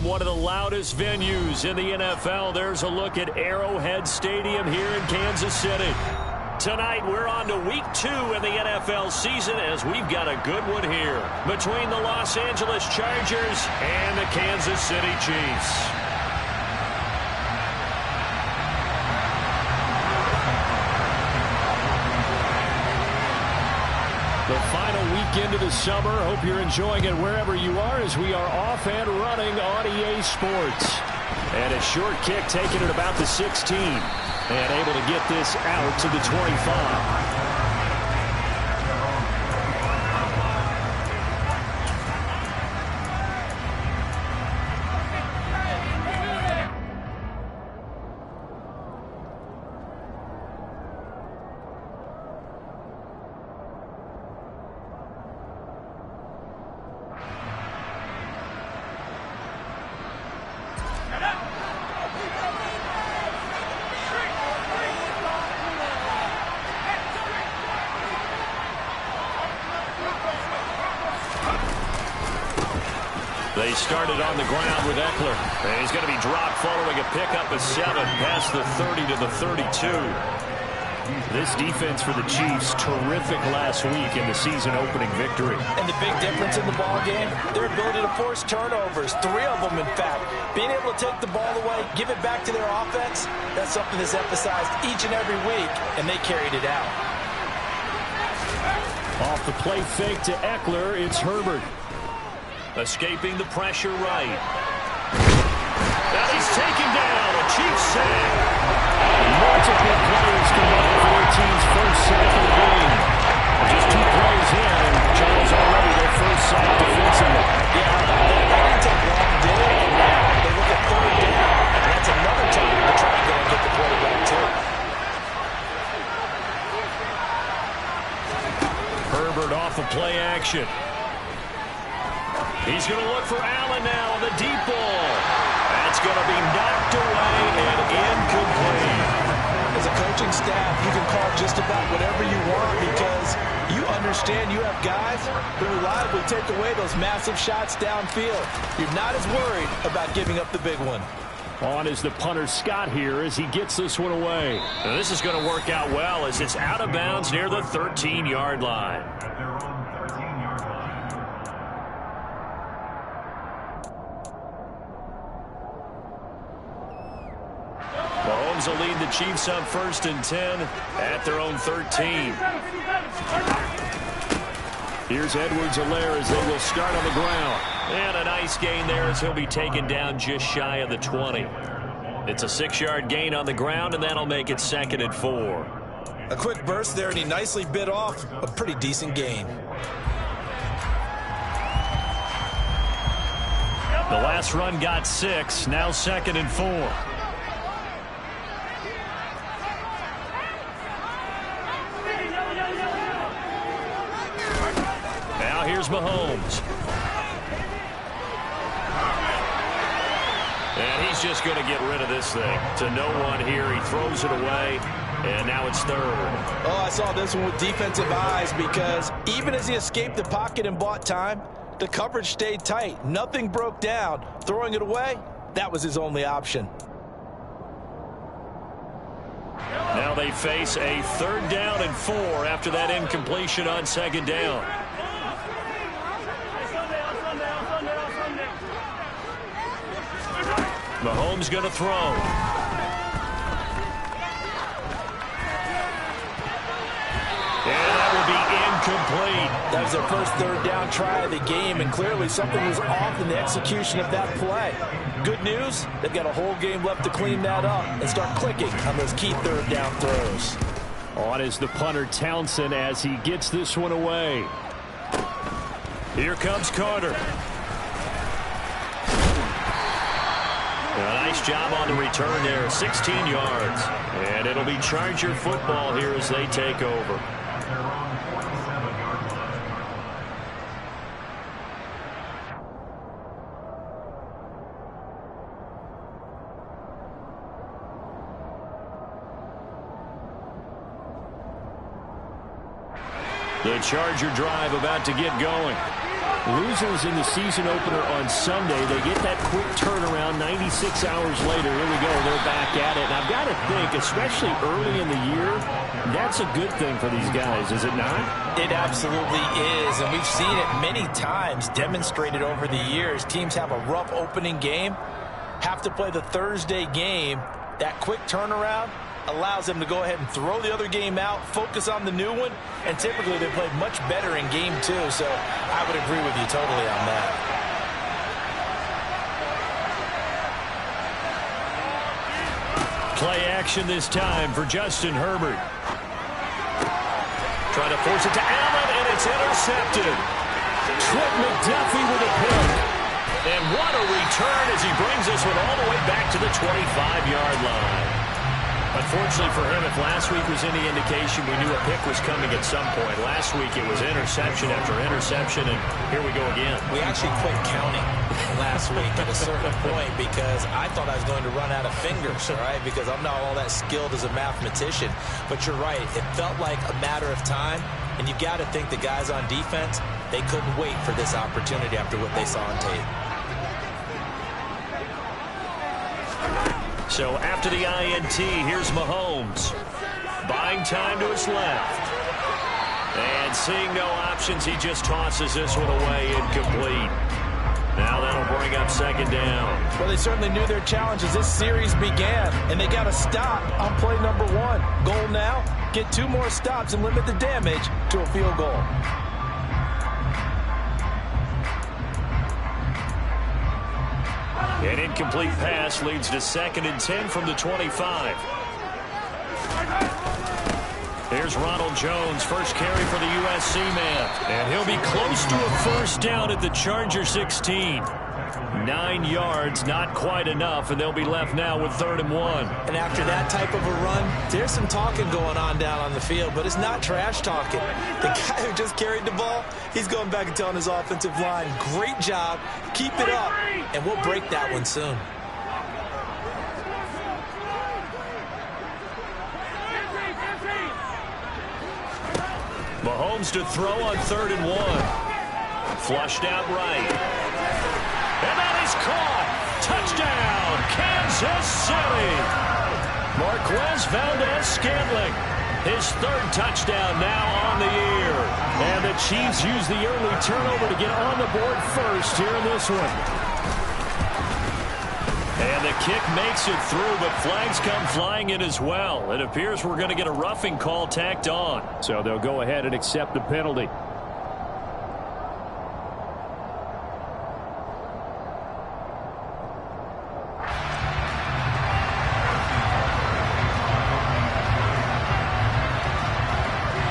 From one of the loudest venues in the NFL, there's a look at Arrowhead Stadium here in Kansas City. Tonight, we're on to week 2 in the NFL season as we've got a good one here between the Los Angeles Chargers and the Kansas City Chiefs. The final weekend of the summer. Hope you're enjoying it wherever you are as we are off and running on EA Sports. And a short kick taken at about the 16. And able to get this out to the 25. They started on the ground with Ekeler. And he's going to be dropped following a pickup of 7 past the 30 to the 32. This defense for the Chiefs, terrific last week in the season-opening victory. And the big difference in the ball game, their ability to force turnovers, 3 of them, in fact. Being able to take the ball away, give it back to their offense, that's something that's emphasized each and every week, and they carried it out. Off the play fake to Ekeler, it's Herbert. Escaping the pressure right. Now he's taken down. A Chiefs sack. Multiple players combined for their team's first sack of the game. Just 2 plays in, and Charles already their first sack defensively. Yeah, that didn't take long, did it? And now they look at 3rd down. And that's another time to try and go and get the quarterback, too. Herbert off of play action. He's going to look for Allen now on the deep ball. That's going to be knocked away and incomplete. As a coaching staff, you can call just about whatever you want because you understand you have guys who reliably take away those massive shots downfield. You're not as worried about giving up the big one. On is the punter Scott here as he gets this one away. Now this is going to work out well as it's out of bounds near the 13-yard line. Mahomes will lead the Chiefs up 1st and 10 at their own 13. Here's Edwards-Helaire as they will start on the ground. And a nice gain there as he'll be taken down just shy of the 20. It's a 6-yard gain on the ground, and that'll make it 2nd and 4. A quick burst there, and he nicely bit off a pretty decent gain. The last run got 6, now 2nd and 4. Now here's Mahomes. And he's just going to get rid of this thing to no one here. He throws it away, and now it's 3rd. Oh, I saw this one with defensive eyes because even as he escaped the pocket and bought time, the coverage stayed tight. Nothing broke down. Throwing it away, that was his only option. Now they face a 3rd down and 4 after that incompletion on 2nd down. Mahomes going to throw. And that will be incomplete. That was their first 3rd down try of the game, and clearly something was off in the execution of that play. Good news, they've got a whole game left to clean that up and start clicking on those key 3rd down throws. On is the punter Townsend as he gets this one away. Here comes Carter. A nice job on the return there, 16 yards. And it'll be Charger football here as they take over. The Charger drive about to get going. Losers in the season opener on Sunday. They get that quick turnaround 96 hours later. Here we go. They're back at it. And I've got to think, especially early in the year, that's a good thing for these guys, is it not? It absolutely is. And we've seen it many times demonstrated over the years. Teams have a rough opening game, have to play the Thursday game. That quick turnaround allows them to go ahead and throw the other game out, focus on the new one, and typically they play much better in game 2. So I would agree with you totally on that. Play action this time for Justin Herbert. Trying to force it to Allen, and it's intercepted. Trent McDuffie with a pick. And what a return as he brings this one all the way back to the 25-yard line. Unfortunately for him, if last week was any indication, we knew a pick was coming at some point. Last week it was interception after interception, and here we go again. We actually quit counting last week at a certain point because I thought I was going to run out of fingers, all right, because I'm not all that skilled as a mathematician. But you're right. It felt like a matter of time, and you got to think the guys on defense, they couldn't wait for this opportunity after what they saw on tape. So after the INT, here's Mahomes. Buying time to his left. And seeing no options, he just tosses this one away incomplete. Now that'll bring up second down. Well, they certainly knew their challenge as this series began, and they got to stop on play number 1. Goal now, get 2 more stops and limit the damage to a field goal. An incomplete pass leads to 2nd and 10 from the 25. Here's Ronald Jones, first carry for the USC man. And he'll be close to a first down at the Charger 16. 9 yards, not quite enough, and they'll be left now with 3rd and 1. And after that type of a run, there's some talking going on down on the field, but it's not trash talking. The guy who just carried the ball, he's going back and telling his offensive line, great job, keep it up, and we'll break that one soon. Mahomes to throw on 3rd and 1. Flushed out right. And that is caught. Touchdown, Kansas City. Marquez Valdez-Scantling. His 3rd touchdown now on the year. And the Chiefs use the early turnover to get on the board first here in this one. And the kick makes it through, but flags come flying in as well. It appears we're going to get a roughing call tacked on. So they'll go ahead and accept the penalty.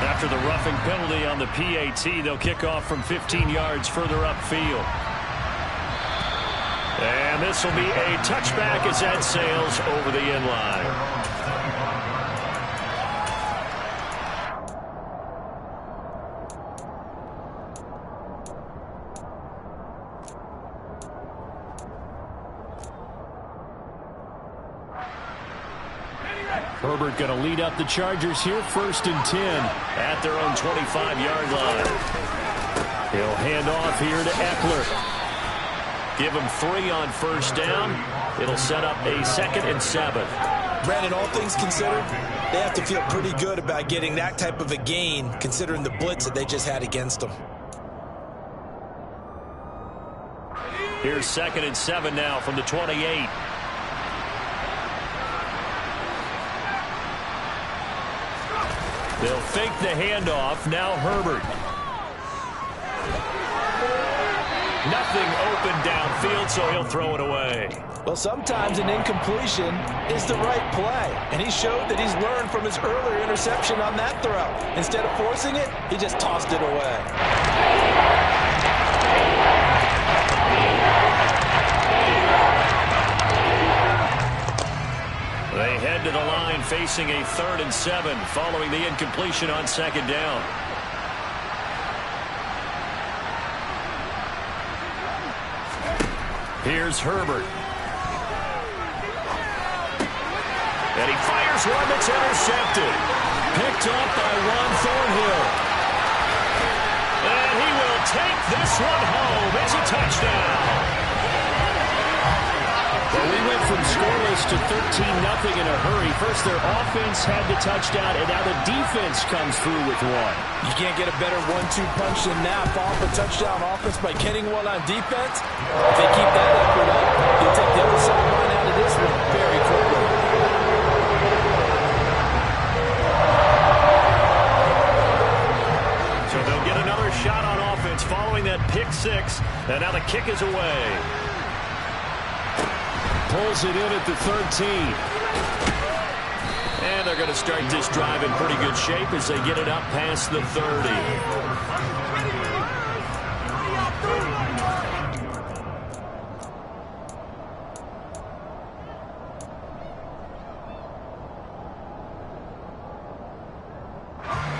After the roughing penalty on the PAT, they'll kick off from 15 yards further upfield. And this will be a touchback as that sails over the end line. Herbert going to lead up the Chargers here, 1st and 10 at their own 25-yard line. He'll hand off here to Eckler. Give him 3 on first down. It'll set up a 2nd and 7. Brandon, all things considered, they have to feel pretty good about getting that type of a gain, considering the blitz that they just had against them. Here's 2nd and 7 now from the 28. They'll fake the handoff. Now Herbert. Nothing open downfield, so he'll throw it away. Well, sometimes an incompletion is the right play, and he showed that he's learned from his earlier interception on that throw. Instead of forcing it, he just tossed it away. They head to the line facing a 3rd and 7 following the incompletion on 2nd down. Here's Herbert. And he fires one that's intercepted. Picked up by Juan Thornhill. And he will take this one home. It's a touchdown. Well, we went from scoreless to 13-0 in a hurry. First, their offense had the touchdown, and now the defense comes through with one. You can't get a better 1-2 punch than that. Fall off a touchdown offense by getting one on defense. If they keep that effort up, you'll take the other sideline out of this one very quickly. So they'll get another shot on offense following that pick six, and now the kick is away. Pulls it in at the 13. And they're going to start this drive in pretty good shape as they get it up past the 30.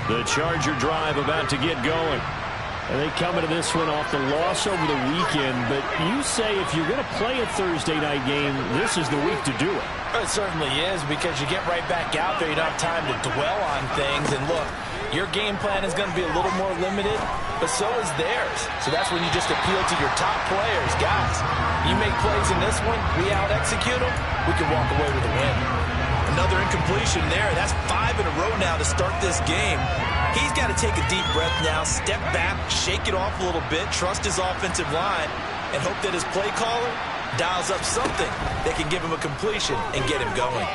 The Charger drive about to get going. And they come into this one off the loss over the weekend. But you say if you're going to play a Thursday night game, this is the week to do it. It certainly is, because you get right back out there. You don't have time to dwell on things. And look, your game plan is going to be a little more limited, but so is theirs. So that's when you just appeal to your top players. Guys, you make plays in this one, we out-execute them, we can walk away with a win. Another incompletion there. That's 5 in a row now to start this game. He's got to take a deep breath now, step back, shake it off a little bit, trust his offensive line, and hope that his play caller dials up something that can give him a completion and get him going.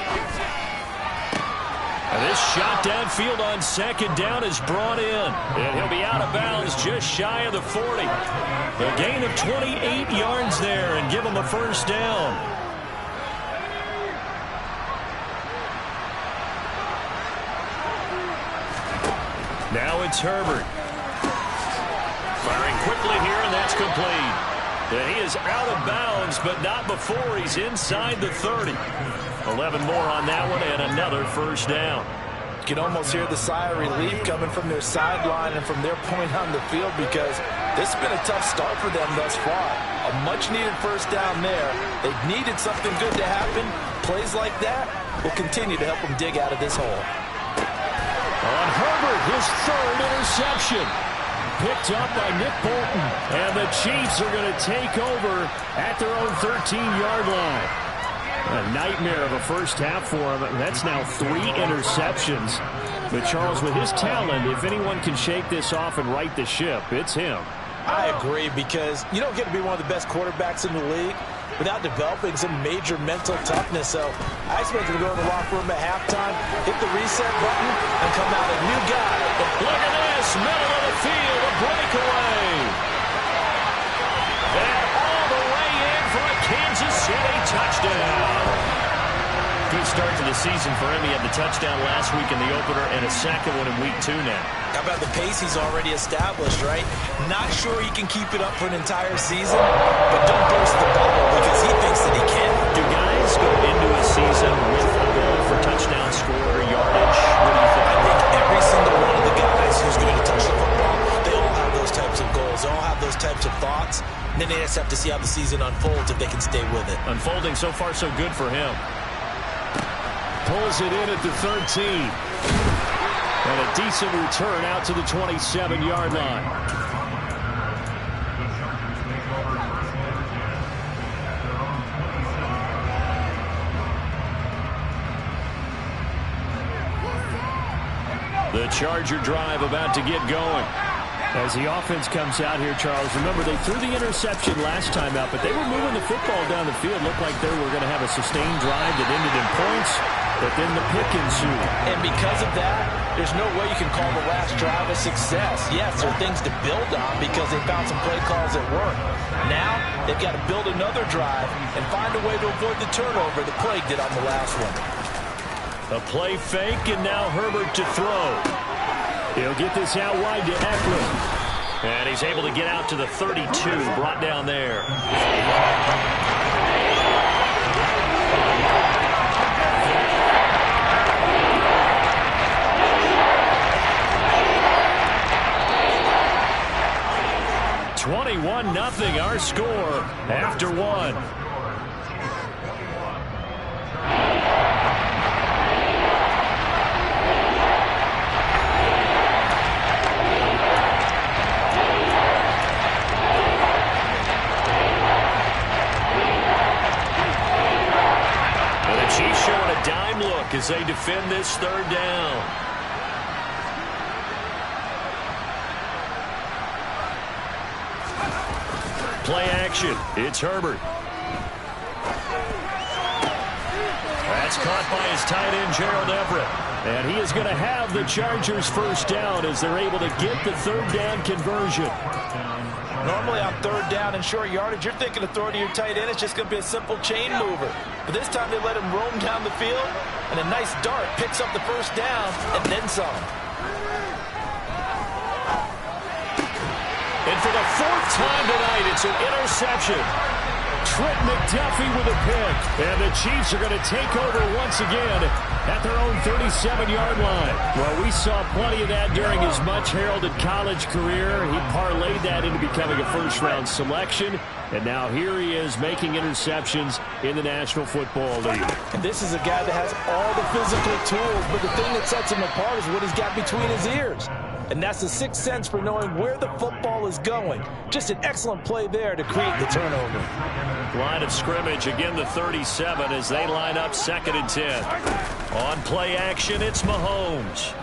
And this shot downfield on second down is brought in. And he'll be out of bounds just shy of the 40. A gain of 28 yards there and give him a first down. Now it's Herbert. Firing quickly here, and that's complete. And he is out of bounds, but not before he's inside the 30. 11 more on that one, and another first down. You can almost hear the sigh of relief coming from their sideline and from their point on the field, because this has been a tough start for them thus far. A much-needed first down there. They've needed something good to happen. Plays like that will continue to help them dig out of this hole. On Herbert, his third interception. Picked up by Nick Bolton. And the Chiefs are going to take over at their own 13-yard line. A nightmare of a first half for him. That's now 3 interceptions. But Charles, with his talent, if anyone can shake this off and right the ship, it's him. I agree, because you don't get to be one of the best quarterbacks in the league without developing some major mental toughness. So I expect him to go in the locker room at halftime, hit the reset button, and come out a new guy. Look at this, middle of the field, a breakaway. And all the way in for a Kansas City touchdown. Good start to the season for him. He had the touchdown last week in the opener and a second one in week 2 now. How about the pace he's already established, right? Not sure he can keep it up for an entire season, but don't burst the bubble, because he thinks that he can. Do guys go into a season with a goal for touchdown score or yardage? What do you think? I think every single one of the guys who's going to touch the football, they all have those types of goals. They all have those types of thoughts. And then they just have to see how the season unfolds if they can stay with it. Unfolding so far so good for him. Pulls it in at the 13. And a decent return out to the 27-yard line. The Charger drive about to get going. As the offense comes out here, Charles, remember they threw the interception last time out, but they were moving the football down the field. Looked like they were going to have a sustained drive that ended in points, but then the pick ensued. And because of that, there's no way you can call the last drive a success. Yes, there are things to build on because they found some play calls that work. Now, they've got to build another drive and find a way to avoid the turnover that plagued it on the last one. A play fake, and now Herbert to throw. He'll get this out wide to Eckler. And he's able to get out to the 32, brought down there. $21-0 our score after one. as they defend this third down. Play action. It's Herbert. That's caught by his tight end, Gerald Everett. And he is going to have the Chargers first down as they're able to get the third down conversion. Normally on third down and short yardage, you're thinking of throwing to your tight end. It's just going to be a simple chain mover. But this time they let him roam down the field, and a nice dart picks up the first down and then some. And for the fourth time tonight, it's an interception. Trent McDuffie with a pick. And the Chiefs are going to take over once again at their own 37-yard line. Well, we saw plenty of that during his much-heralded college career. He parlayed that into becoming a first-round selection. And now here he is making interceptions in the National Football League. And this is a guy that has all the physical tools, but the thing that sets him apart is what he's got between his ears. And that's the sixth sense for knowing where the football is going. Just an excellent play there to create the turnover. Line of scrimmage, again the 37 as they line up 2nd and 10. On play action, it's Mahomes.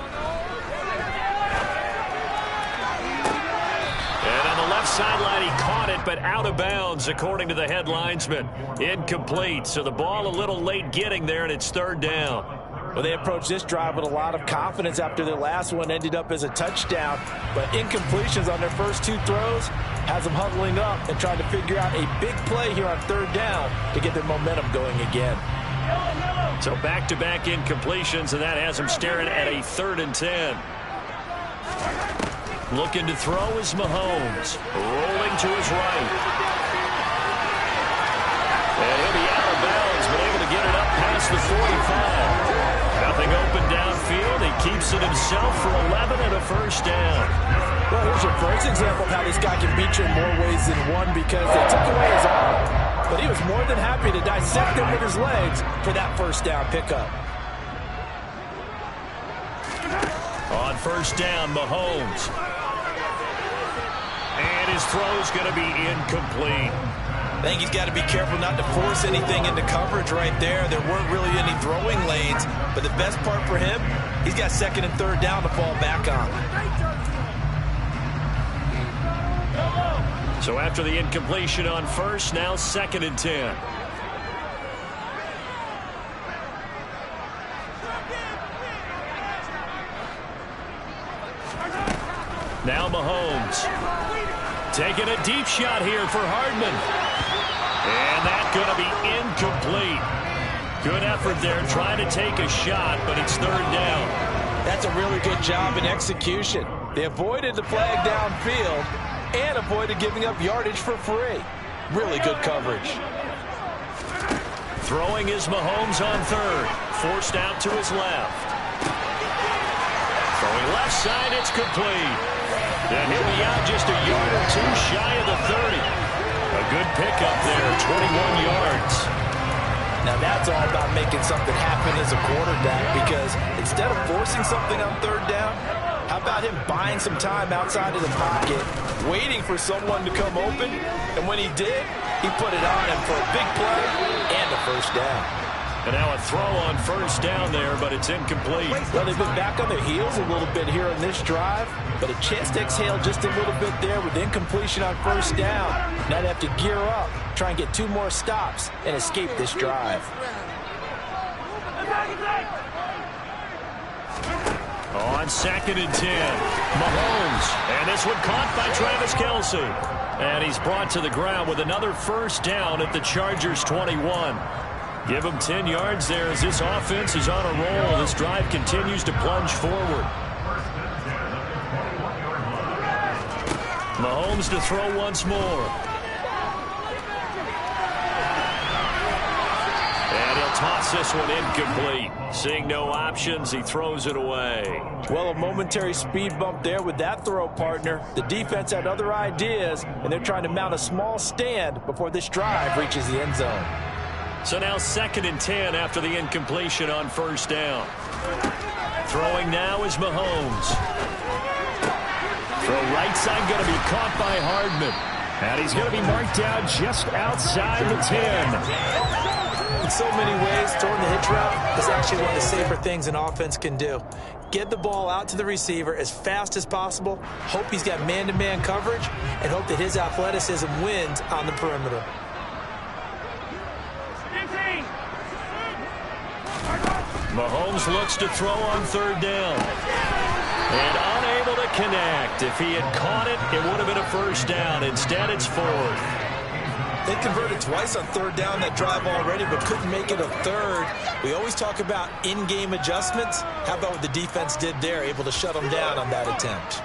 And on the left sideline, he caught it, but out of bounds, according to the head linesman. Incomplete, so the ball a little late getting there, and it's 3rd down. Well, they approached this drive with a lot of confidence after their last one ended up as a touchdown. But incompletions on their first 2 throws has them huddling up and trying to figure out a big play here on 3rd down to get their momentum going again. So back-to-back incompletions, and that has them staring at a 3rd and 10. Looking to throw is Mahomes. Rolling to his right. And he'll be out of bounds, but able to get it up past the 45. Nothing open downfield. He keeps it himself for 11 and a first down. Well, here's your first example of how this guy can beat you in more ways than one, because they took away his arm. But he was more than happy to dissect him with his legs for that first down pickup. On first down, Mahomes. And his throw's going to be incomplete. I think he's got to be careful not to force anything into coverage right there. There weren't really any throwing lanes, but the best part for him, he's got 2nd and 3rd down to fall back on. So after the incompletion on first, now 2nd and 10. Now Mahomes. Taking a deep shot here for Hardman. And that's going to be incomplete. Good effort there trying to take a shot, but it's 3rd down. That's a really good job in execution. They avoided the flag downfield and avoided giving up yardage for free. Really good coverage. Throwing is Mahomes on 3rd. Forced out to his left. Throwing left side, it's complete. And he'll be out just a yard or 2 shy of the 30. A good pickup there, 21 yards. Now that's all about making something happen as a quarterback, because instead of forcing something on 3rd down, how about him buying some time outside of the pocket, waiting for someone to come open, and when he did, he put it on him for a big play and a first down. And now a throw on first down there, but it's incomplete. Well, they've been back on their heels a little bit here on this drive, but a chance to exhale just a little bit there with incompletion on first down. Now they have to gear up, try and get 2 more stops, and escape this drive. On 2nd and 10, Mahomes. And this one caught by Travis Kelce. And he's brought to the ground with another first down at the Chargers 21. Give him 10 yards there as this offense is on a roll. This drive continues to plunge forward. Mahomes to throw once more. And he'll toss this one incomplete. Seeing no options, he throws it away. Well, a momentary speed bump there with that throw, partner. The defense had other ideas, and they're trying to mount a small stand before this drive reaches the end zone. So now 2nd and 10 after the incompletion on first down. Throwing now is Mahomes. Throw right side going to be caught by Hardman. And he's going to be marked down just outside the 10. so many ways, throwing the hitch route is actually one of the safer things an offense can do. Get the ball out to the receiver as fast as possible, hope he's got man-to-man coverage, and hope that his athleticism wins on the perimeter. Mahomes looks to throw on third down. And unable to connect. If he had caught it, it would have been a first down. Instead, it's fourth. They converted twice on third down that drive already, but couldn't make it a third. We always talk about in-game adjustments. How about what the defense did there, able to shut them down on that attempt?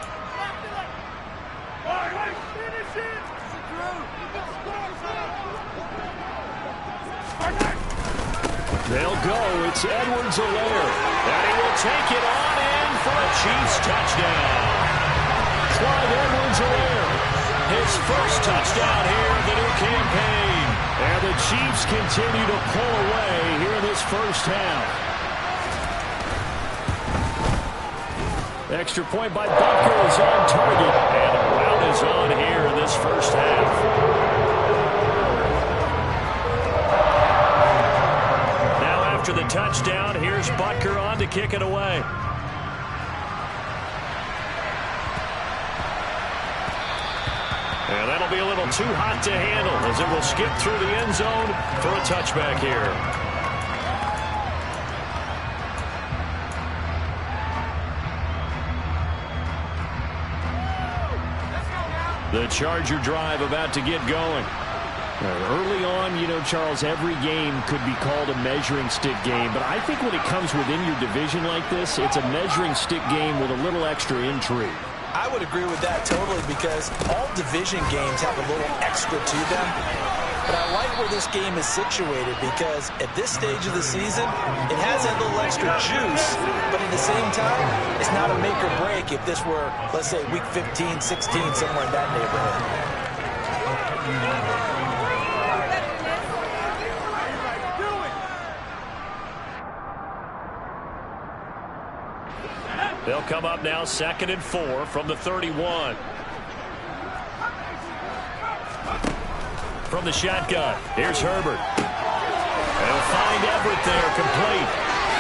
They'll go. It's Edwards-Helaire. And he will take it on in for a Chiefs touchdown. Clyde Edwards-Helaire, his first touchdown here in the new campaign. And the Chiefs continue to pull away here in this first half. Extra point by Butker is on target. And a rout is on here in this first half. After the touchdown, here's Butker on to kick it away. And that'll be a little too hot to handle as it will skip through the end zone for a touchback here. The Charger drive about to get going. Early on, you know, Charles, every game could be called a measuring stick game. But I think when it comes within your division like this, it's a measuring stick game with a little extra intrigue. I would agree with that totally because all division games have a little extra to them. But I like where this game is situated because at this stage of the season, it has that little extra juice. But at the same time, it's not a make or break if this were, let's say, week 15, 16, somewhere in that neighborhood. They'll come up now 2nd and 4 from the 31. From the shotgun, here's Herbert. They'll find Everett there, complete.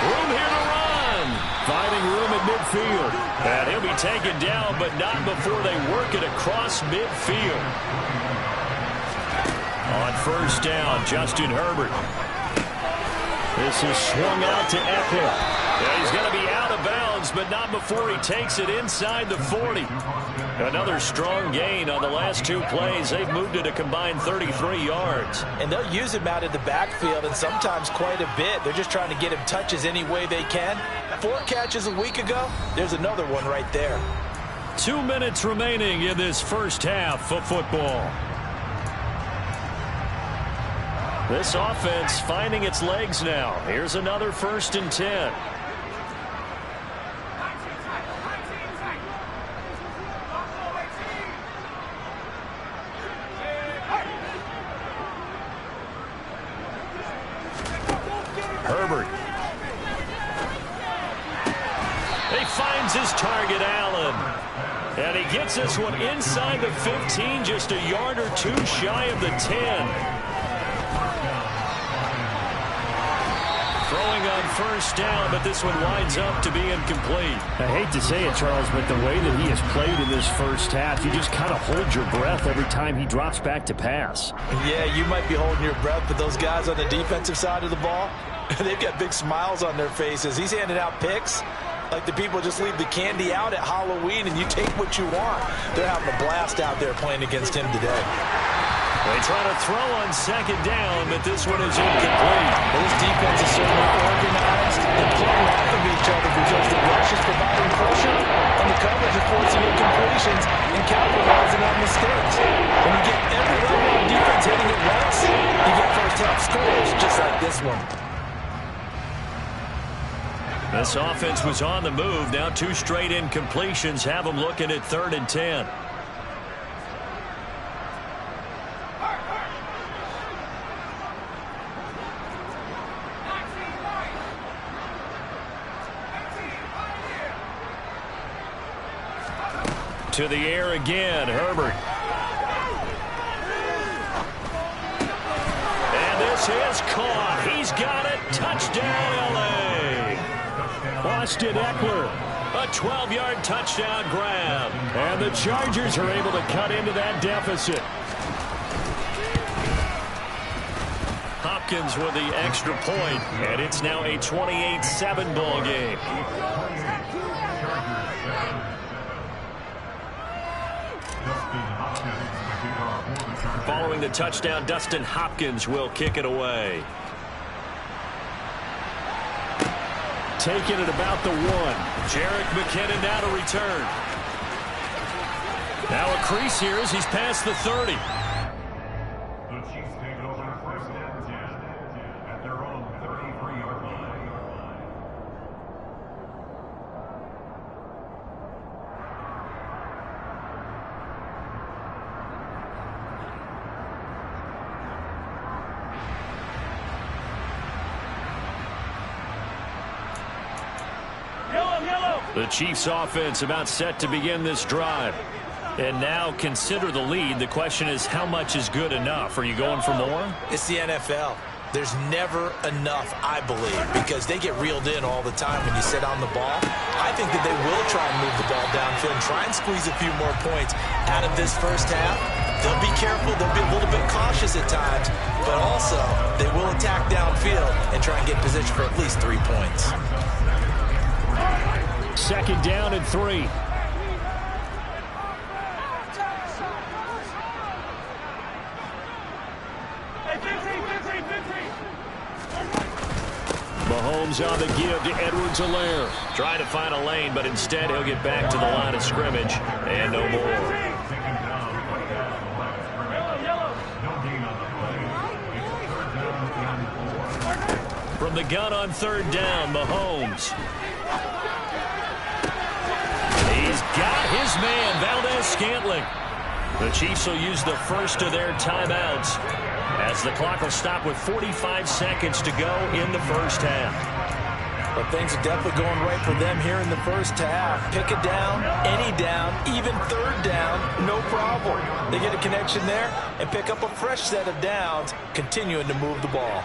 Room here to run. Finding room at midfield. And he'll be taken down, but not before they work it across midfield. On first down, Justin Herbert. This is swung out to Eckler. Yeah, he's going to be out of bounds, but not before he takes it inside the 40. Another strong gain on the last two plays. They've moved it a combined 33 yards. And they'll use him out of the backfield, and sometimes quite a bit. They're just trying to get him touches any way they can. 4 catches a week ago. There's another one right there. 2 minutes remaining in this first half of football. This offense finding its legs now. Here's another 1st and 10. Herbert. He finds his target, Allen. And he gets this one inside the 15, just a yard or two shy of the 10. Throwing on first down, but this one winds up to be incomplete. I hate to say it, Charles, but the way that he has played in this first half, you just kind of hold your breath every time he drops back to pass. Yeah, you might be holding your breath, but those guys on the defensive side of the ball, they've got big smiles on their faces. He's handing out picks like the people just leave the candy out at Halloween and you take what you want. They're having a blast out there playing against him today. They try to throw on 2nd down, but this one is incomplete. Well, this defense is certainly organized. They're playing off of each other because the rush is providing pressure, and the coverage is forcing incompletions and capitalizing on mistakes. When you get every level of defense hitting at once, you get first-half scores just like this one. This offense was on the move. Now 2 straight incompletions have them looking at 3rd and 10. To the air again, Herbert. And this is caught. He's got Touchdown, L.A. Austin Ekeler. A 12-yard touchdown grab. And the Chargers are able to cut into that deficit. Hopkins with the extra point, and it's now a 28-7 ball game. Following the touchdown, Dustin Hopkins will kick it away. Taking it about the 1. Jerick McKinnon now to return. Now a crease here as he's past the 30. The Chiefs take it over first and 10 at their own 33-yard line. The Chiefs offense about set to begin this drive. And now consider the lead. The question is, how much is good enough? Are you going for more? It's the NFL. There's never enough, I believe, because they get reeled in all the time when you sit on the ball. I think that they will try and move the ball downfield and try and squeeze a few more points out of this first half. They'll be careful. They'll be a little bit cautious at times, but also they will attack downfield and try and get position for at least 3 points. Second down and 3. Mahomes on the give to Edwards-Helaire. Trying to find a lane, but instead he'll get back to the line of scrimmage and no more. From the gun on third down, Mahomes. He's got his man, Valdez-Scantling. The Chiefs will use the first of their timeouts as the clock will stop with 45 seconds to go in the first half. But things are definitely going right for them here in the first half. Pick a down, any down, even third down, no problem. They get a connection there and pick up a fresh set of downs, continuing to move the ball.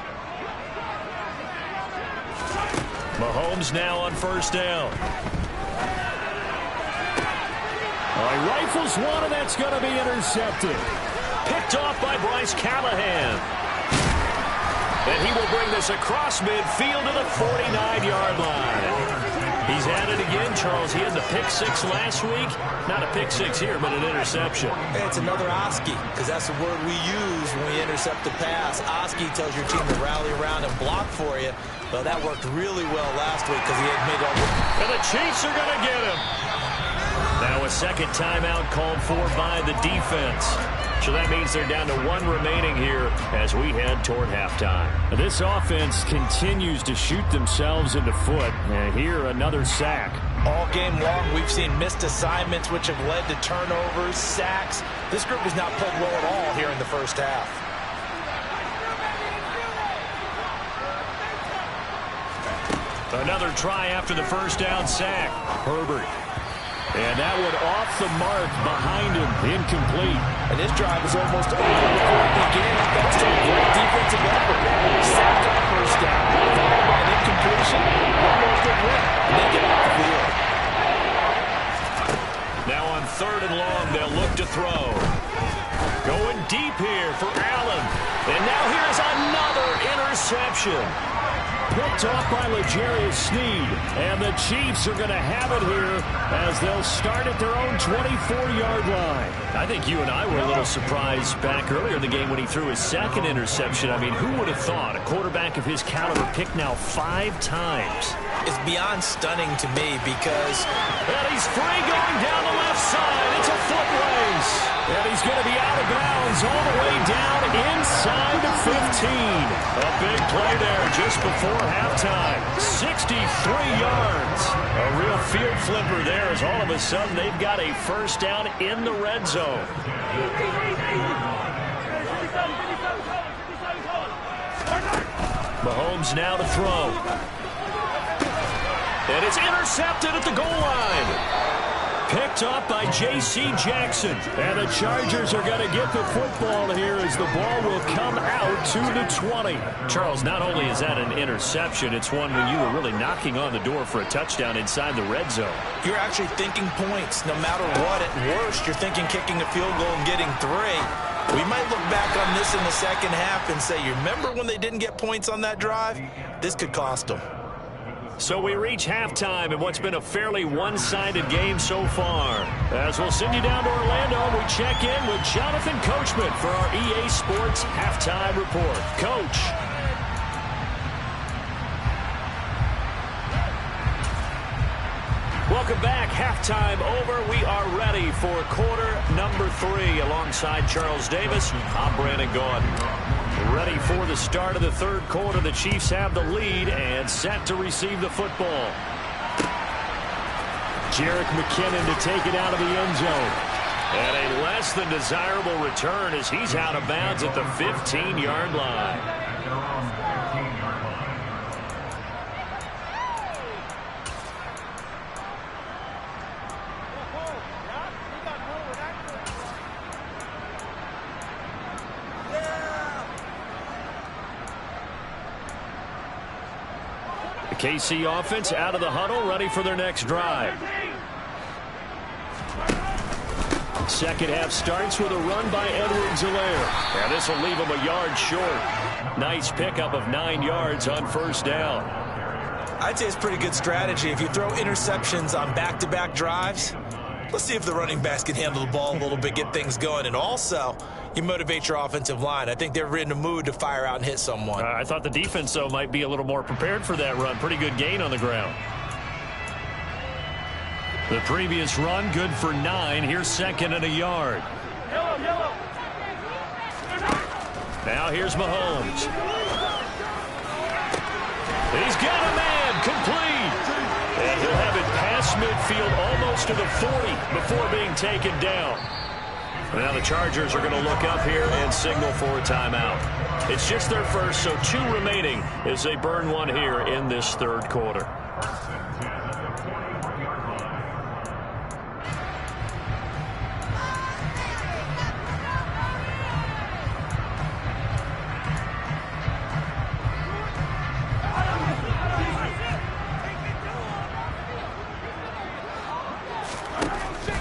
Mahomes now on first down. He rifles one, and that's going to be intercepted. Picked off by Bryce Callahan. And he will bring this across midfield to the 49-yard line. He's at it again, Charles. He had the pick six last week. Not a pick six here, but an interception. Hey, it's another Oski, because that's the word we use when we intercept the pass. Oski tells your team to rally around and block for you. Well, that worked really well last week because he had made all the... And the Chiefs are going to get him. Now a second timeout called for by the defense. So that means they're down to one remaining here as we head toward halftime. This offense continues to shoot themselves in the foot. And here, another sack. All game long, we've seen missed assignments, which have led to turnovers, sacks. This group has not played well at all here in the first half. Another try after the first down sack. Herbert. And that one off the mark behind him. Incomplete. And this drive is almost over before it began. That's a great defensive effort. Sack on first down, followed by an incompletion. Almost a win. And they get off the field. Now on third and long, they'll look to throw. Going deep here for Allen. And now here's another interception. Picked off by L'Jarius Sneed. And the Chiefs are going to have it here as they'll start at their own 24-yard line. I think you and I were a little surprised back earlier in the game when he threw his second interception. I mean, who would have thought a quarterback of his caliber picked now 5 times? It's beyond stunning to me because... And he's free going down the left side. It's a foot race. And he's going to be out of bounds all the way down inside the 15. A big play there just before halftime. 63 yards. A real field flipper there as all of a sudden they've got a first down in the red zone. Mahomes now to throw. And it's intercepted at the goal line. Picked up by J.C. Jackson. And the Chargers are going to get the football here as the ball will come out to the 20. Charles, not only is that an interception, it's one when you were really knocking on the door for a touchdown inside the red zone. You're actually thinking points. No matter what, at worst, you're thinking kicking a field goal and getting 3. We might look back on this in the second half and say, you remember when they didn't get points on that drive? This could cost them. So we reach halftime in what's been a fairly one-sided game so far. As we'll send you down to Orlando, we check in with Jonathan Coachman for our EA Sports Halftime Report. Coach. Welcome back. Halftime over. We are ready for quarter number 3. Alongside Charles Davis, I'm Brandon Gaudin. Ready for the start of the third quarter. The Chiefs have the lead and set to receive the football. Jerick McKinnon to take it out of the end zone. And a less than desirable return as he's out of bounds at the 15-yard line. KC offense out of the huddle, ready for their next drive. Second half starts with a run by Edwards-Helaire. And this will leave him a yard short. Nice pickup of 9 yards on first down. I'd say it's pretty good strategy. If you throw interceptions on back-to-back drives, let's see if the running backs can handle the ball a little bit, get things going. And also, you motivate your offensive line. I think they're in a mood to fire out and hit someone. I thought the defense, though, might be a little more prepared for that run. Pretty good gain on the ground. The previous run, good for 9. Here's second and a yard. Now here's Mahomes. He's got a man, complete. And he'll have it past midfield almost to the 40 before being taken down. Now the Chargers are going to look up here and signal for a timeout. It's just their first, so 2 remaining as they burn one here in this third quarter.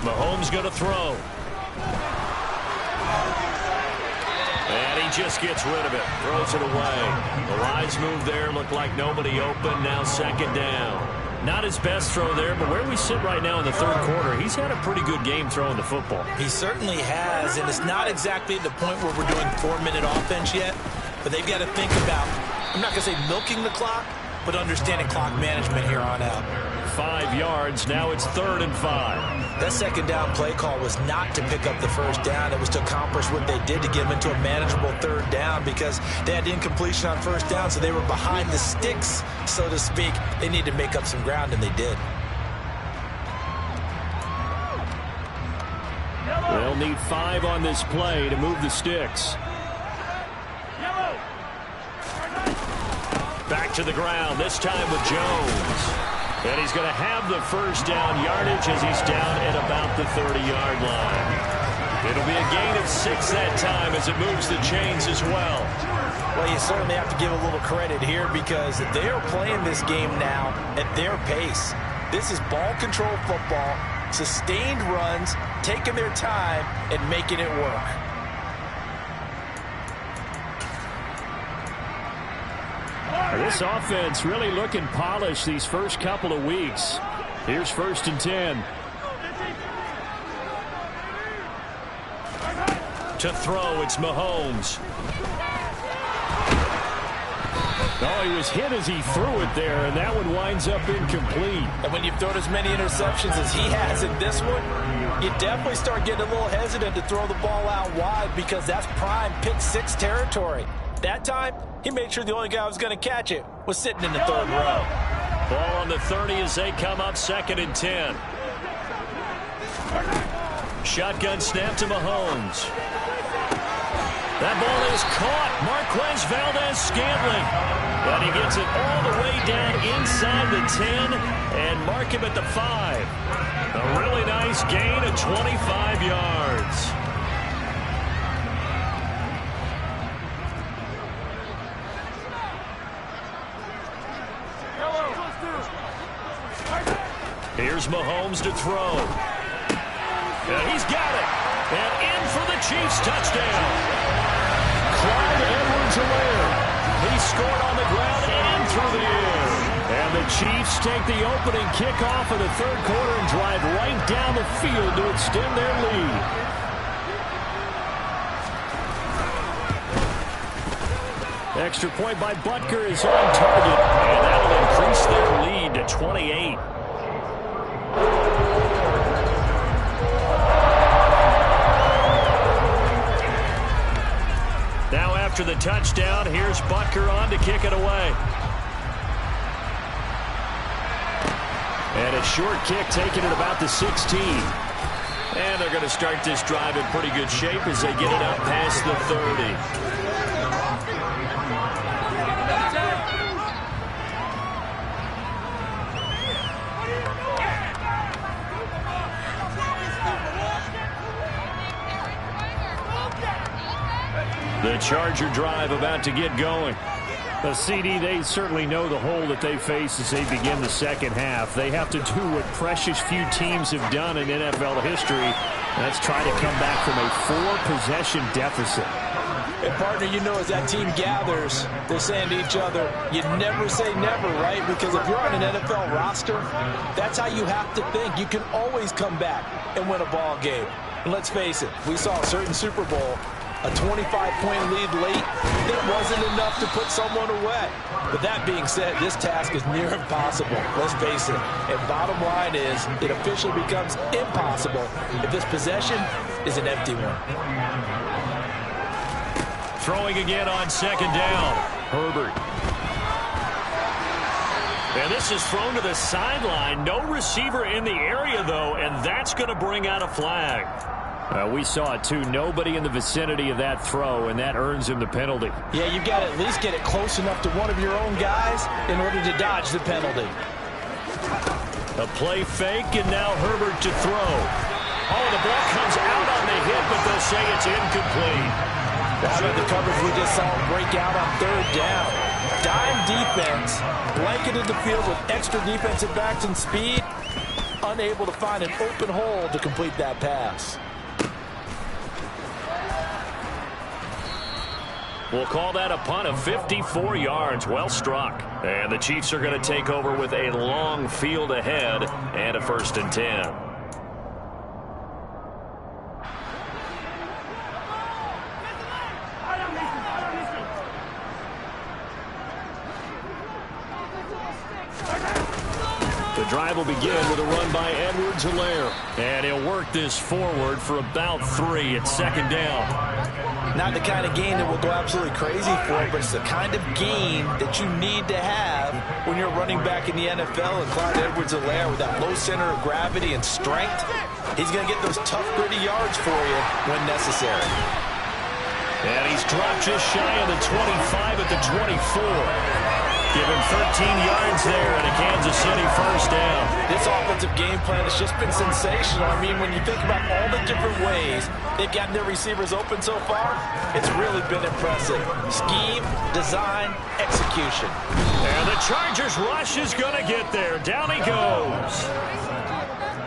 Mahomes going to throw. And he just gets rid of it. Throws it away. The lines move there. Looked like nobody open. Now second down. Not his best throw there, but where we sit right now in the third quarter, he's had a pretty good game throwing the football. He certainly has, and it's not exactly at the point where we're doing 4-minute offense yet, but they've got to think about, I'm not going to say milking the clock, but understanding clock management here on out. 5 yards. Now it's 3rd and 5. That second down play call was not to pick up the first down. It was to accomplish what they did to get them into a manageable 3rd down because they had incompletion on first down, so they were behind the sticks, so to speak. They needed to make up some ground, and they did. They'll need 5 on this play to move the sticks. Back to the ground, this time with Jones. And he's going to have the first down yardage as he's down at about the 30-yard line. It'll be a gain of 6 that time as it moves the chains as well. Well, you certainly have to give a little credit here because they are playing this game now at their pace. This is ball control football, sustained runs, taking their time, and making it work. This offense really looking polished these first couple of weeks. Here's 1st and 10. To throw, it's Mahomes. Oh, he was hit as he threw it there, and that one winds up incomplete. And when you've thrown as many interceptions as he has in this one, you definitely start getting a little hesitant to throw the ball out wide because that's prime pick 6 territory. That time, he made sure the only guy who was going to catch it was sitting in the 3rd row. Ball on the 30 as they come up 2nd and 10. Shotgun snap to Mahomes. That ball is caught. Marquez Valdes-Scantling. And he gets it all the way down inside the 10 and mark him at the 5. A really nice gain of 25 yards. Here's Mahomes to throw. And he's got it. And in for the Chiefs touchdown. Clyde Edwards-Helaire. He scored on the ground and through the air. And the Chiefs take the opening kickoff of the third quarter and drive right down the field to extend their lead. Extra point by Butker is on target. And that'll increase their lead to 28. Now after the touchdown, here's Butker on to kick it away. And a short kick taken at about the 16. And they're going to start this drive in pretty good shape as they get it up past the 30. The Charger drive about to get going. The CD, they certainly know the hole that they face as they begin the second half. They have to do what precious few teams have done in NFL history. That's try to come back from a 4-possession deficit. And partner, you know, as that team gathers, they're saying to each other, you never say never, right? Because if you're on an NFL roster, that's how you have to think. You can always come back and win a ball game. And let's face it, we saw a certain Super Bowl, a 25-point lead late, that wasn't enough to put someone away. But that being said, this task is near impossible. Let's face it. And bottom line is, it officially becomes impossible if this possession is an empty one. Throwing again on second down. Herbert. And this is thrown to the sideline. No receiver in the area, though, and that's going to bring out a flag. We saw it, too. Nobody in the vicinity of that throw, and that earns him the penalty. Yeah, you've got to at least get it close enough to one of your own guys in order to dodge the penalty. A play fake, and now Herbert to throw. Oh, the ball comes out on the hit, but they'll say it's incomplete. How about the coverage we just saw him break out on third down? Dime defense, blanketed the field with extra defensive backs and speed, unable to find an open hole to complete that pass. We'll call that a punt of 54 yards. Well struck. And the Chiefs are going to take over with a long field ahead and a 1st and 10. The drive will begin with a run by Edwards-Helaire. And he'll work this forward for about 3 at second down. Not the kind of game that will go absolutely crazy for, but it's the kind of game that you need to have when you're running back in the NFL. And Clyde Edwards-Helaire, with that low center of gravity and strength, he's going to get those tough, gritty yards for you when necessary. And he's dropped just shy of the 25 at the 24. Give him 13 yards there and a Kansas City 1st down. This offensive game plan has just been sensational. I mean, when you think about all the different ways they've gotten their receivers open so far, it's really been impressive. Scheme, design, execution. And the Chargers rush is going to get there. Down he goes.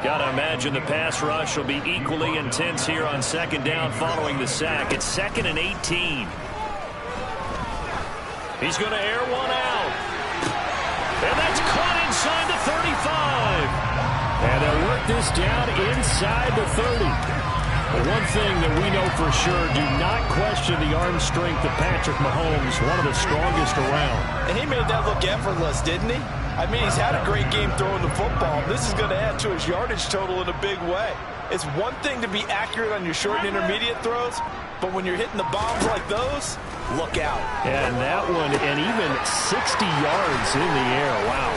Got to imagine the pass rush will be equally intense here on second down following the sack. It's 2nd and 18. He's going to air one out. And that's caught inside the 35. And they'll work this down inside the 30. But one thing that we know for sure, do not question the arm strength of Patrick Mahomes, one of the strongest around. And he made that look effortless, didn't he? I mean, he's had a great game throwing the football. This is going to add to his yardage total in a big way. It's one thing to be accurate on your short and intermediate throws, but when you're hitting the bombs like those, look out. And that one, and even 60 yards in the air. Wow.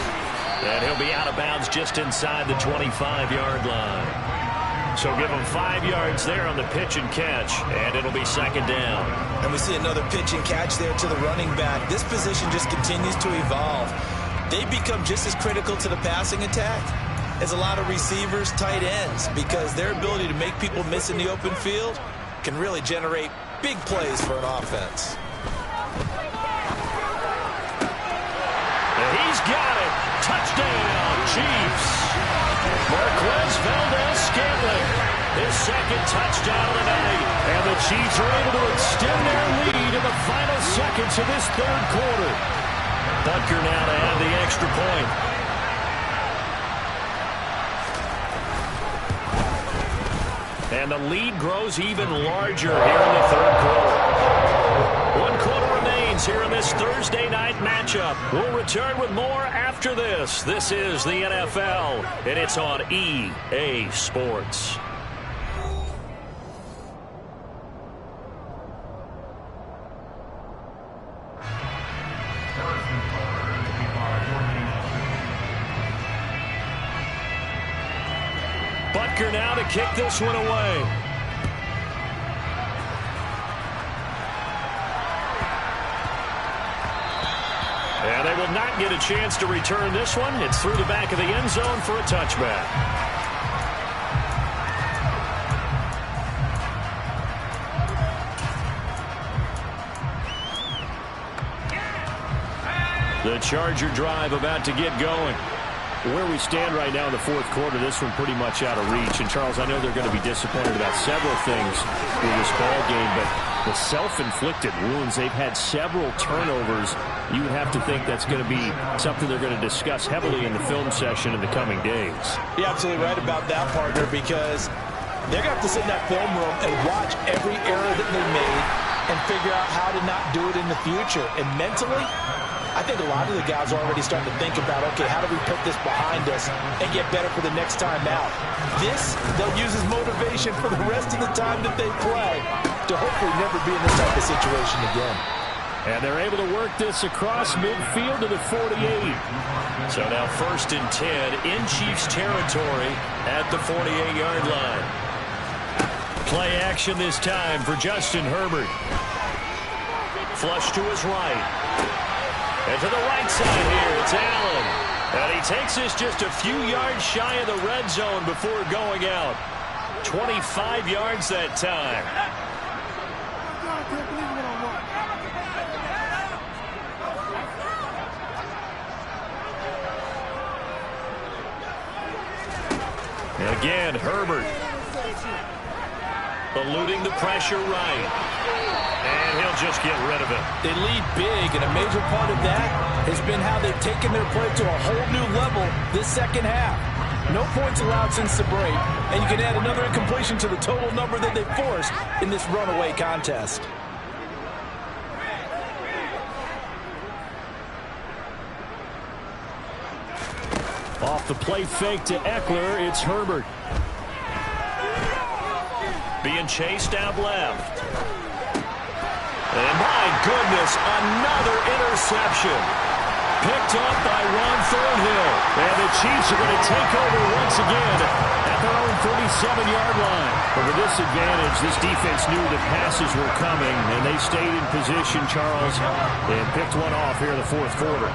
And he'll be out of bounds just inside the 25-yard line. So give them 5 yards there on the pitch and catch, and it'll be second down. And we see another pitch and catch there to the running back. This position just continues to evolve. They become just as critical to the passing attack as a lot of receivers, tight ends, because their ability to make people miss in the open field can really generate big plays for an offense. And he's got it. Touchdown, Chiefs. Marquez Valdes-Scantling, his second touchdown tonight. And the Chiefs are able to extend their lead in the final seconds of this third quarter. Butker now to add the extra point. And the lead grows even larger here in the third quarter. 1 quarter remains here in this Thursday night matchup. We'll return with more after this. This is the NFL, and it's on EA Sports. Butker now to kick this one away. And they will not get a chance to return this one. It's through the back of the end zone for a touchback. The Charger drive about to get going. Where we stand right now in the fourth quarter, this one pretty much out of reach. And, Charles, I know they're going to be disappointed about several things with this ball game, but the self-inflicted wounds, they've had several turnovers. You would have to think that's going to be something they're going to discuss heavily in the film session in the coming days. You're absolutely right about that, partner, because they're going to have to sit in that film room and watch every error that they made and figure out how to not do it in the future. And mentally, I think a lot of the guys are already starting to think about, okay, how do we put this behind us and get better for the next time out? This, they'll use as motivation for the rest of the time that they play to hopefully never be in this type of situation again. And they're able to work this across midfield to the 48. So now 1st and 10 in Chiefs territory at the 48-yard line. Play action this time for Justin Herbert. Flush to his right. And to the right side here, it's Allen. And he takes this just a few yards shy of the red zone before going out. 25 yards that time. And again, Herbert eluding the pressure right. And he'll just get rid of it. They lead big, and a major part of that has been how they've taken their play to a whole new level this second half. No points allowed since the break, and you can add another incompletion to the total number that they forced in this runaway contest. Off the play fake to Eckler, it's Herbert. Being chased out left. And my goodness, another interception. Picked up by Ron Thornhill. And the Chiefs are going to take over once again at their own 37-yard line. But with this advantage, this defense knew the passes were coming, and they stayed in position, Charles, and picked one off here in the fourth quarter.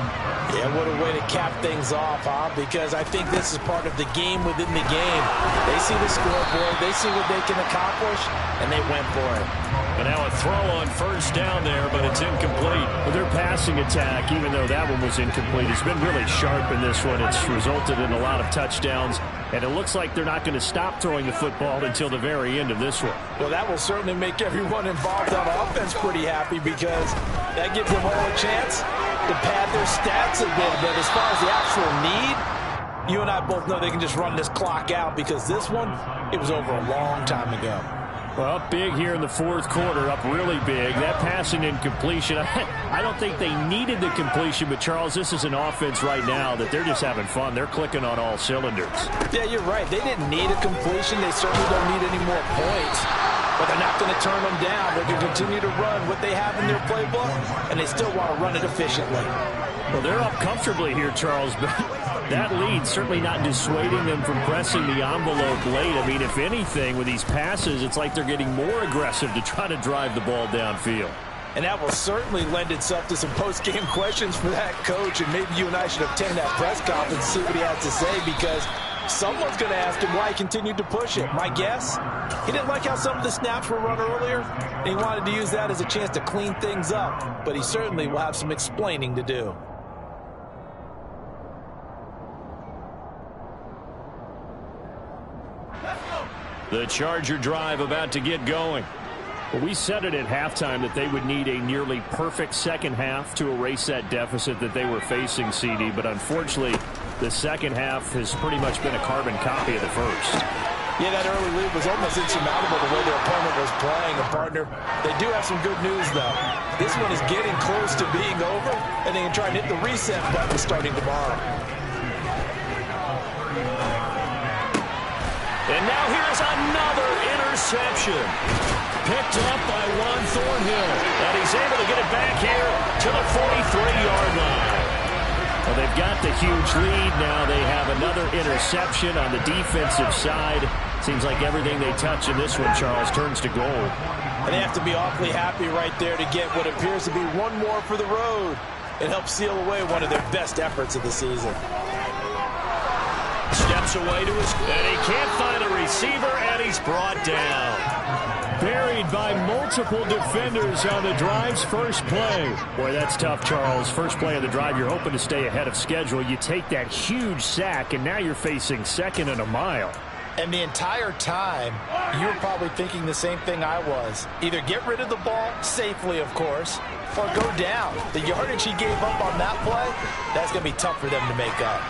Yeah, what a way to cap things off, huh? Because I think this is part of the game within the game. They see the scoreboard, they see what they can accomplish, and they went for it. And now a throw on 1st down there, but it's incomplete. Well, their passing attack, even though that one was incomplete, has been really sharp in this one. It's resulted in a lot of touchdowns, and it looks like they're not going to stop throwing the football until the very end of this one. Well, that will certainly make everyone involved on offense pretty happy, because that gives them all a chance to pad their stats a bit. But as far as the actual need, you and I both know they can just run this clock out, because this one, it was over a long time ago. Well, up big here in the fourth quarter, up really big. That passing incompletion, I don't think they needed the completion, but, Charles, this is an offense right now that they're just having fun. They're clicking on all cylinders. Yeah, you're right. They didn't need a completion. They certainly don't need any more points. But they're not going to turn them down. They're going to continue to run what they have in their playbook, and they still want to run it efficiently. Well, they're up comfortably here, Charles, but that lead certainly not dissuading them from pressing the envelope late. I mean, if anything, with these passes, it's like they're getting more aggressive to try to drive the ball downfield. And that will certainly lend itself to some post-game questions for that coach, and maybe you and I should attend that press conference and see what he has to say, because someone's going to ask him why he continued to push it. My guess, he didn't like how some of the snaps were run earlier, and he wanted to use that as a chance to clean things up, but he certainly will have some explaining to do. The Charger drive about to get going. Well, we said it at halftime that they would need a nearly perfect second half to erase that deficit that they were facing, CD. But unfortunately, the second half has pretty much been a carbon copy of the first. Yeah, that early lead was almost insurmountable the way their opponent was playing. And, partner, they do have some good news, though. This one is getting close to being over, and they can try and hit the reset button starting tomorrow. And now here's another interception. Picked up by Juan Thornhill. And he's able to get it back here to the 43-yard line. Well, they've got the huge lead. Now they have another interception on the defensive side. Seems like everything they touch in this one, Charles, turns to gold. And they have to be awfully happy right there to get what appears to be one more for the road. It helps seal away one of their best efforts of the season. Steps away to his, and he can't find a receiver, and he's brought down. Buried by multiple defenders on the drive's first play. Boy, that's tough, Charles. First play of the drive, you're hoping to stay ahead of schedule. You take that huge sack, and now you're facing second and a mile. And the entire time, you were probably thinking the same thing I was. Either get rid of the ball, safely, of course, or go down. The yardage he gave up on that play, that's going to be tough for them to make up.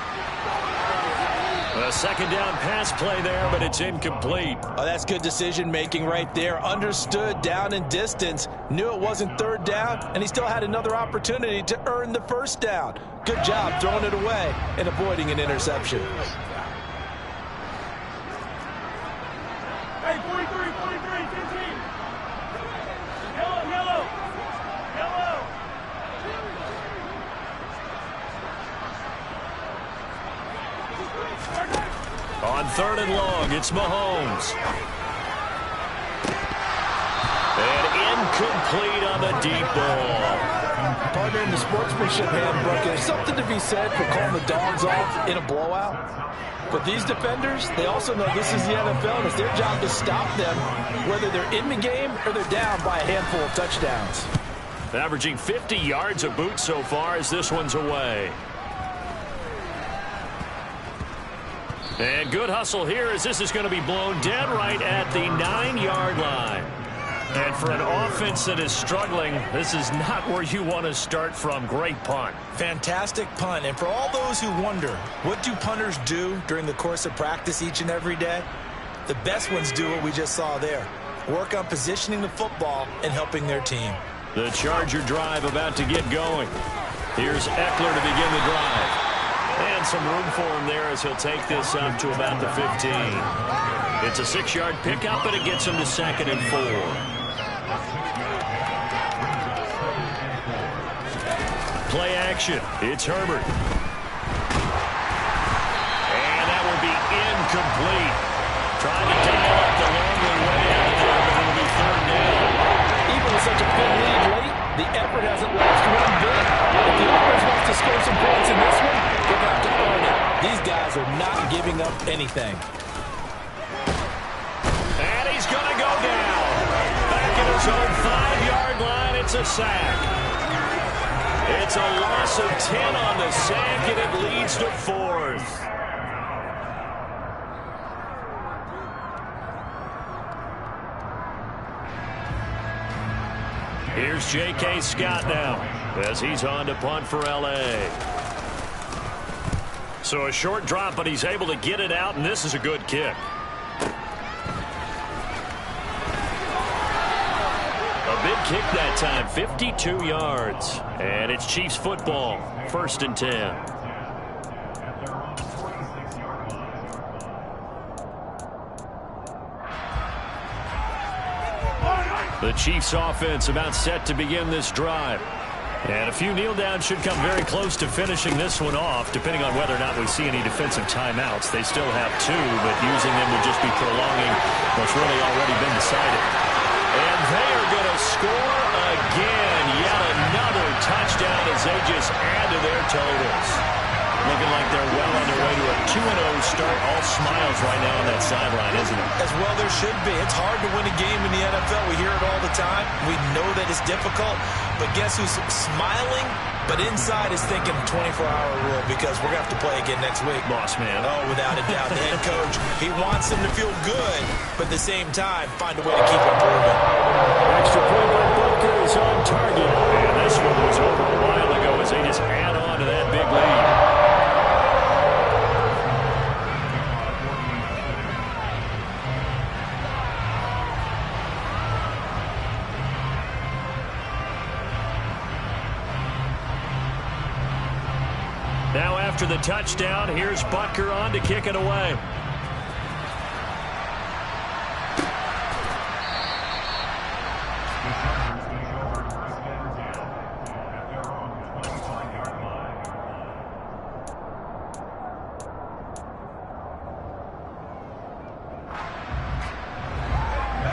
A second down pass play there, but it's incomplete. Oh, that's good decision-making right there. Understood down and distance. Knew it wasn't third down, and he still had another opportunity to earn the first down. Good job throwing it away and avoiding an interception. Hey, 43, 15. Yellow. On third and long, it's Mahomes. And incomplete on the deep ball. Partner, in the sportsmanship handbook, there's something to be said for calling the dogs off in a blowout. But these defenders, they also know this is the NFL, and it's their job to stop them, whether they're in the game or they're down by a handful of touchdowns. Averaging 50 yards a boot so far as this one's away. And good hustle here as this is going to be blown dead right at the 9-yard line. And for an offense that is struggling, this is not where you want to start from. Great punt. Fantastic punt. And for all those who wonder, what do punters do during the course of practice each and every day? The best ones do what we just saw there. Work on positioning the football and helping their team. The Charger drive about to get going. Here's Eckler to begin the drive. And some room for him there as he'll take this up to about the 15. It's a 6-yard pickup, and it gets him to 2nd and 4. Play action. It's Herbert. And that will be incomplete. Trying to dial up the long way out there, but it'll be third down. Even with such a big lead late, the effort hasn't lost one bit. If the offense wants to score some points in this one, they're going to have to earn it. These guys are not giving up anything. And he's going to go down. Back at his own 5-yard line, it's a sack. It's a loss of 10 on the sack, and it leads to 4th. Here's J.K. Scott now as he's on to punt for L.A. So a short drop, but he's able to get it out, and this is a good kick. A big kick that time, 52 yards. And it's Chiefs football, 1st and 10. The Chiefs offense about set to begin this drive. And a few kneel downs should come very close to finishing this one off, depending on whether or not we see any defensive timeouts. They still have 2, but using them would just be prolonging what's really already been decided. And they are going to score again. Yet another touchdown as they just add to their totals. Looking like they're well on their way to a 2-0 start. All smiles right now on that sideline, isn't it? As well there should be. It's hard to win a game in the NFL. We hear it all the time. We know that it's difficult. But guess who's smiling? But inside is thinking 24-hour rule because we're going to have to play again next week. Boss man. Oh, without a doubt. The head coach, he wants them to feel good, but at the same time, find a way to keep improving. Extra point by Butker is on target. And this one was over a while ago as they just add on to that big lead. Now after the touchdown, here's Butker on to kick it away.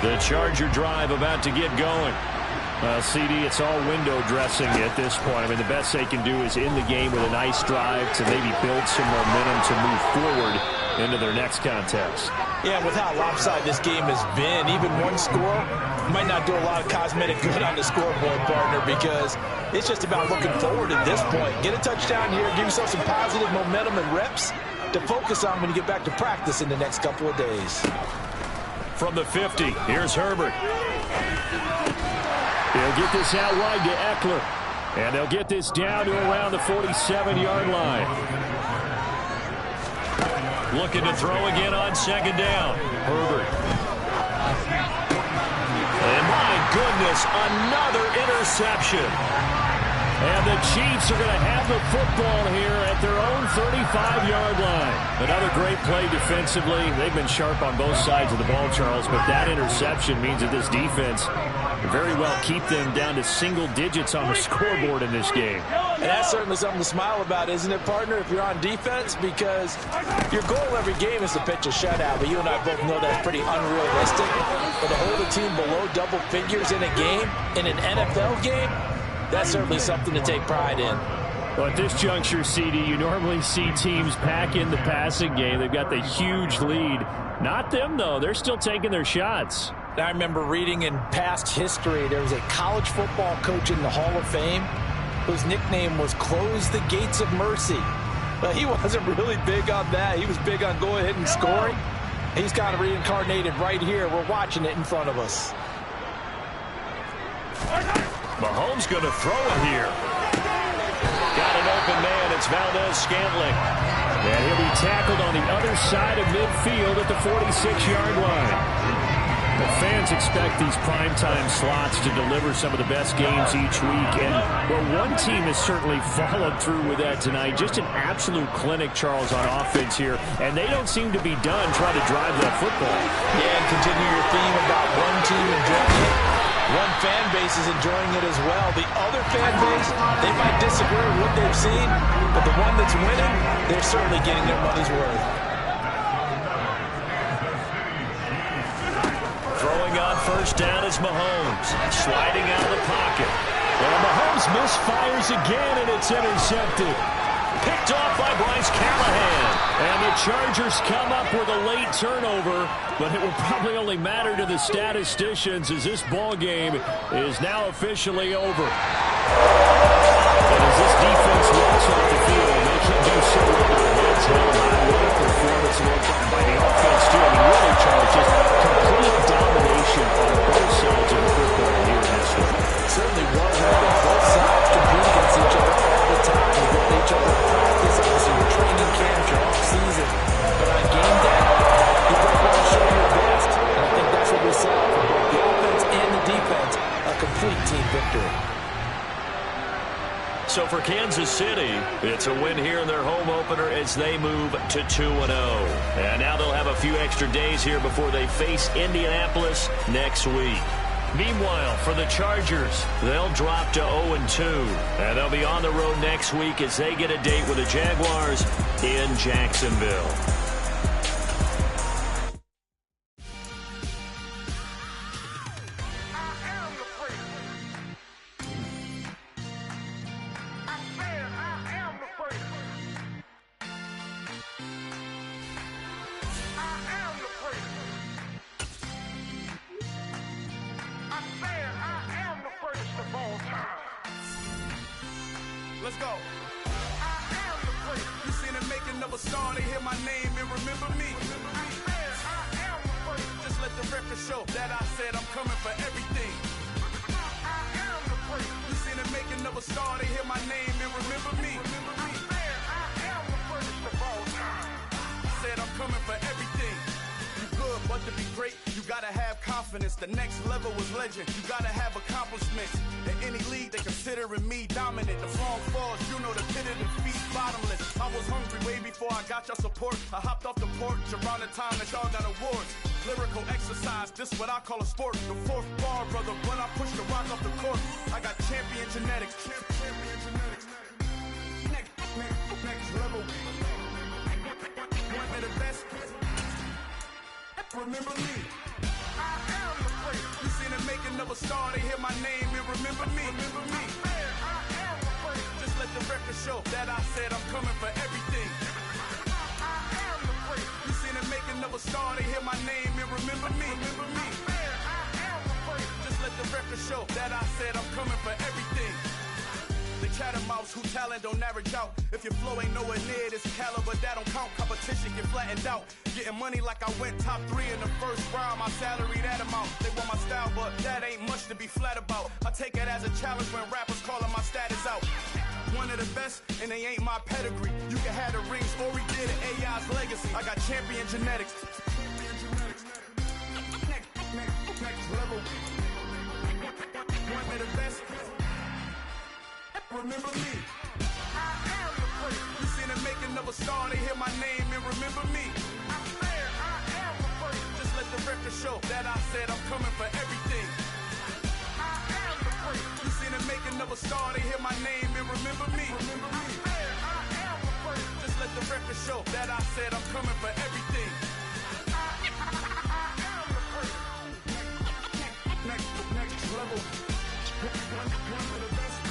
The Charger drive about to get going. CD, it's all window dressing at this point. I mean, the best they can do is in the game with a nice drive to maybe build some momentum to move forward into their next contest. Yeah, with how lopsided this game has been, even one score might not do a lot of cosmetic good on the scoreboard, partner, because it's just about looking forward at this point. Get a touchdown here, give yourself some positive momentum and reps to focus on when you get back to practice in the next couple of days. From the 50, here's Herbert. They'll get this out wide to Eckler. And they'll get this down to around the 47-yard line. Looking to throw again on second down. Herbert. And my goodness, another interception. And the Chiefs are going to have the football here at their own 35-yard line. Another great play defensively. They've been sharp on both sides of the ball, Charles, but that interception means that this defense can very well keep them down to single digits on the scoreboard in this game. And that's certainly something to smile about, isn't it, partner, if you're on defense? Because your goal every game is to pitch a shutout, but you and I both know that's pretty unrealistic. But to hold a team below double figures in a game, in an NFL game, that's certainly something to take pride in. Well, at this juncture, CD, you normally see teams pack in the passing game. They've got the huge lead. Not them, though. They're still taking their shots. I remember reading in past history, there was a college football coach in the Hall of Fame whose nickname was Close the Gates of Mercy. But he wasn't really big on that. He was big on going ahead and scoring. He's kind of reincarnated right here. We're watching it in front of us. Mahomes going to throw it here. Got an open man. It's Valdez-Scantling. And he'll be tackled on the other side of midfield at the 46-yard line. The fans expect these primetime slots to deliver some of the best games each week. And, well, one team has certainly followed through with that tonight. Just an absolute clinic, Charles, on offense here. And they don't seem to be done trying to drive that football. Yeah, and continue your theme about one team enjoying it. One fan base is enjoying it as well. The other fan base, they might disagree with what they've seen, but the one that's winning, they're certainly getting their money's worth. Throwing on first down is Mahomes. Sliding out of the pocket. And Mahomes misfires again, and it's intercepted. Picked off by Bryce Callahan. And the Chargers come up with a late turnover, but it will probably only matter to the statisticians as this ball game is now officially over. And as this defense walks off the field, they can do so well with heads held high. What a performance by the offense, too. I mean, really, Charles, just complete domination on both sides of the football here in this one. Certainly was. Both sides compete against each other all the time. You go to each other in practice, obviously your training camp, your off-season. But on game day, you both want to show your best. And I think that's what we saw from both the offense and the defense, a complete team victory. So for Kansas City, it's a win here in their home opener as they move to 2-0. And now they'll have a few extra days here before they face Indianapolis next week. Meanwhile, for the Chargers, they'll drop to 0-2. And they'll be on the road next week as they get a date with the Jaguars in Jacksonville. Let's go. I am the great. You seen the making of a star, they hear my name and remember me. I am the great. Just let the record show that I said I'm coming for everything. I am the great. You seen the making of a star, they hear my name and remember me. I am the greatest of all time. I said I'm coming for everything. You good, but to be great, you gotta have confidence. The next level was legend. You gotta have accomplishments. In any league, they considering me dominant. The long falls, you know the pit of defeat, bottomless. I was hungry way before I got your support. I hopped off the porch around the time that y'all got awards. Lyrical exercise, this what I call a sport. The fourth bar, brother, when I push the rock off the court. I got champion genetics. Champion genetics. Next level. One of the best. Remember me. I am the great. You seen the making of a star, they hear my name and remember me. Remember me. I am the great. Just let the record show that I said I'm coming for everything. I am the great. You seen the making of a star, they hear my name and remember me. Remember me. I am the great. Just let the record show that I said I'm coming for everything. The catamounts who talent don't average out. If your flow ain't nowhere near this caliber, that don't count. Competition get flattened out. Getting money like I went top 3 in the first round. My salary that amount. They want my style, but that ain't much to be flat about. I take it as a challenge when rappers calling my status out. One of the best, and they ain't my pedigree. You can have the rings, or we did it. AI's legacy. I got champion genetics. Next level. One of the best. Remember me. I am the great. You seen the making of a star, they hear my name and remember me. I am the great. Just let the record show that I said I'm coming for everything. I am the great. You seen the making of a star, they hear my name and remember me. Remember me. I am the great. Just let the record show that I said I'm coming for everything. I am the great. Next level. One of the best.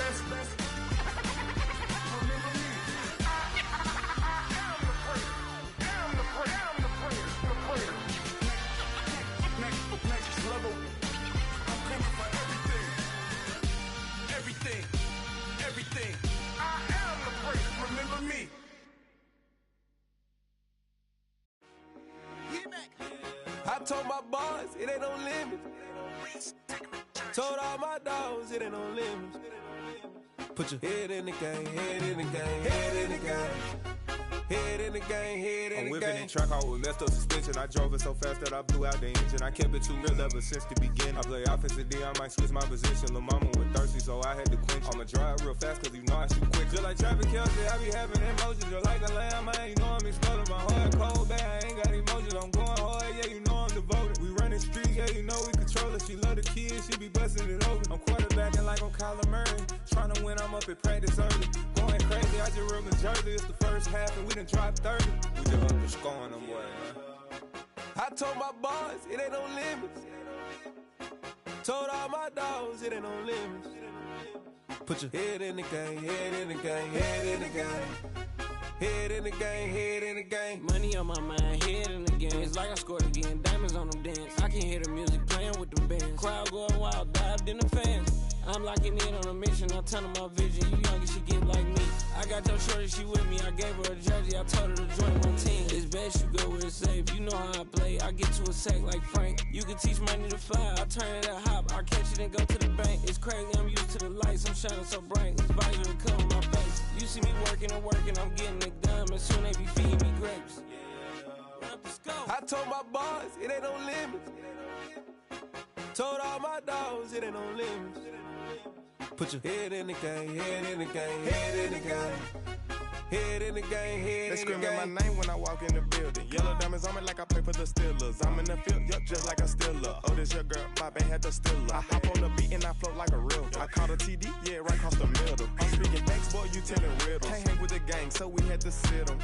Everything. I am the great. Remember me. I told my boys it ain't no limit. Told all my dogs it ain't no limit. Put your head in the game, head in the game, head in the game. Head in the game, head in the game. I'm whipping in track out with messed up suspension. I drove it so fast that I blew out the engine. I kept it too real ever since the beginning. I play offensive D, I might switch my position. Lil' mama was thirsty, so I had to quench. I'ma drive real fast, cause you know I shoot quick. Just like Travis Kelce, I be having emotions. Just like a lamb, man, you know I'm exploding. My heart cold, bad, I ain't got emotions. I'm going hard, yeah, you know I'm devoted. We running streets, yeah, you know we control it. She love the kids, she be busting it over. I'm quarterbacking like I'm Kyler Murray. Trying to win, I'm up at practice early. Going crazy, I just rode the jersey. It's the first half, and we done dropped 30. We just underscoring them, boy, man. I told my boys it ain't no limits. Told all my dogs it ain't no limits. Put your head in the game, head in the game, head in the game. Head in the game, head in the game. Money on my mind, head in the game. It's like I scored again, diamonds on them dance. I can hear the music playing with them bands. Crowd going wild, dived in the fans. I'm locking in on a mission, I tell her my vision. You young and she get like me. I got your shorty, she with me. I gave her a jersey, I told her to join my team. It's best you go where it's safe. You know how I play. I get to a sack like Frank. You can teach money to fly. I turn it at hop. I catch it and go to the bank. It's crazy, I'm used to the lights. I'm shining so bright. This visor to cover my face. You see me working and working. I'm getting it done. And soon they be feeding me grapes. I told my boys it ain't no limits. Told all my dogs it ain't no limits. Put your head in the game, head in the game, head in the game. Head in the game, head They in the screaming my game. name when I walk in the building. Yellow diamonds on me like I play for the Steelers. I'm in the field, yup, just like a Steeler. Oh, this your girl, my band had the Steeler. I hop on the beat and I float like a river. I caught a TD, yeah, right across the middle. I'm speaking thanks, boy, you telling riddles. Can't hang with the gang, so we had to sit 'em.